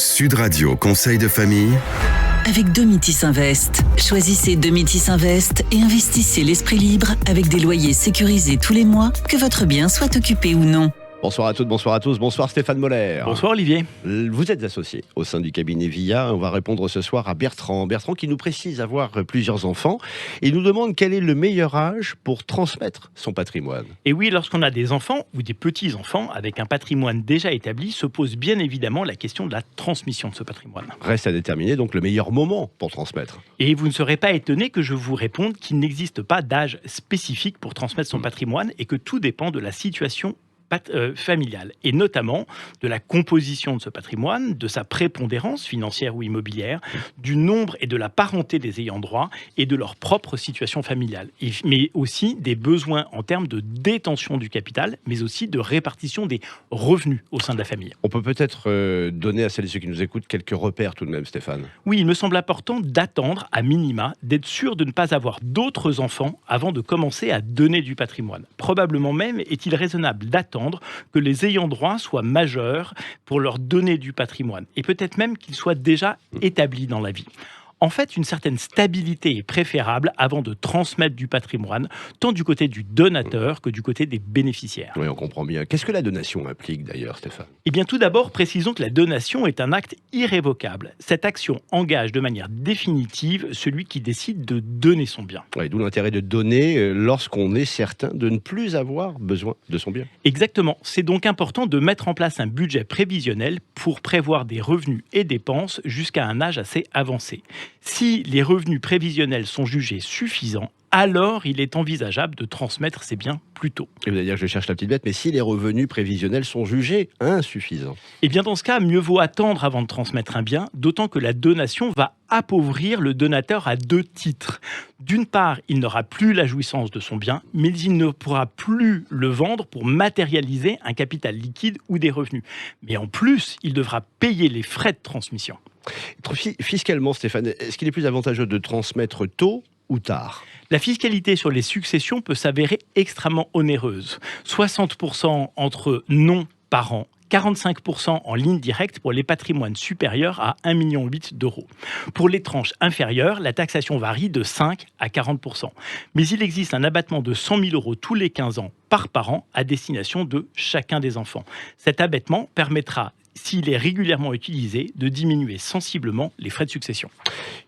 Sud Radio Conseil de famille avec Domitis Invest. Choisissez Domitis Invest et investissez l'esprit libre avec des loyers sécurisés tous les mois, que votre bien soit occupé ou non. Bonsoir à toutes, bonsoir à tous, bonsoir Stéphane Moller. Bonsoir Olivier. Vous êtes associé au sein du cabinet VIA. On va répondre ce soir à Bertrand. Bertrand qui nous précise avoir plusieurs enfants et nous demande quel est le meilleur âge pour transmettre son patrimoine. Et oui, lorsqu'on a des enfants ou des petits-enfants avec un patrimoine déjà établi, se pose bien évidemment la question de la transmission de ce patrimoine. Reste à déterminer donc le meilleur moment pour transmettre. Et vous ne serez pas étonné que je vous réponde qu'il n'existe pas d'âge spécifique pour transmettre son patrimoine et que tout dépend de la situation familiale, et notamment de la composition de ce patrimoine, de sa prépondérance financière ou immobilière, du nombre et de la parenté des ayants droit et de leur propre situation familiale, mais aussi des besoins en termes de détention du capital, mais aussi de répartition des revenus au sein de la famille. On peut peut-être donner à celles et ceux qui nous écoutent quelques repères tout de même, Stéphane. Oui, il me semble important d'attendre, à minima, d'être sûr de ne pas avoir d'autres enfants avant de commencer à donner du patrimoine. Probablement même est-il raisonnable d'attendre que les ayants droit soient majeurs pour leur donner du patrimoine, et peut-être même qu'ils soient déjà établis dans la vie. En fait, une certaine stabilité est préférable avant de transmettre du patrimoine, tant du côté du donateur que du côté des bénéficiaires. Oui, on comprend bien. Qu'est-ce que la donation implique d'ailleurs, Stéphane ? Eh bien, tout d'abord, précisons que la donation est un acte irrévocable. Cette action engage de manière définitive celui qui décide de donner son bien. Oui, d'où l'intérêt de donner lorsqu'on est certain de ne plus avoir besoin de son bien. Exactement. C'est donc important de mettre en place un budget prévisionnel pour prévoir des revenus et dépenses jusqu'à un âge assez avancé. Si les revenus prévisionnels sont jugés suffisants, alors il est envisageable de transmettre ces biens plus tôt. Et vous allez dire que je cherche la petite bête, mais si les revenus prévisionnels sont jugés insuffisants ? Eh bien dans ce cas, mieux vaut attendre avant de transmettre un bien, d'autant que la donation va appauvrir le donateur à deux titres. D'une part, il n'aura plus la jouissance de son bien, mais il ne pourra plus le vendre pour matérialiser un capital liquide ou des revenus. Mais en plus, il devra payer les frais de transmission. Fiscalement, Stéphane, est-ce qu'il est plus avantageux de transmettre tôt ou tard ? La fiscalité sur les successions peut s'avérer extrêmement onéreuse. 60% entre non-parents, 45% en ligne directe pour les patrimoines supérieurs à 1,8 million d'euros. Pour les tranches inférieures, la taxation varie de 5 à 40%. Mais il existe un abattement de 100 000 euros tous les 15 ans par parent à destination de chacun des enfants. Cet abattement permettra, s'il est régulièrement utilisé, de diminuer sensiblement les frais de succession.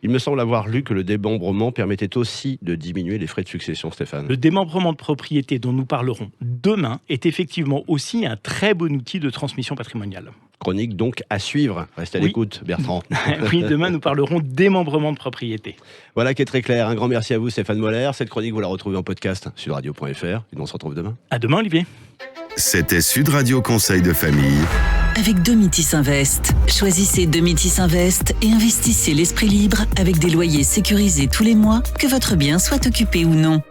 Il me semble avoir lu que le démembrement permettait aussi de diminuer les frais de succession, Stéphane. Le démembrement de propriété dont nous parlerons demain est effectivement aussi un très bon outil de transmission patrimoniale. Chronique donc à suivre. Restez à l'écoute, Bertrand. Oui, demain nous parlerons démembrement de propriété. Voilà qui est très clair. Un grand merci à vous, Stéphane Moller. Cette chronique, vous la retrouvez en podcast sur radio.fr. Et on se retrouve demain. À demain, Olivier. C'était Sud Radio Conseil de famille Avec Domitis Invest. Choisissez Domitis Invest et investissez l'esprit libre avec des loyers sécurisés tous les mois, que votre bien soit occupé ou non.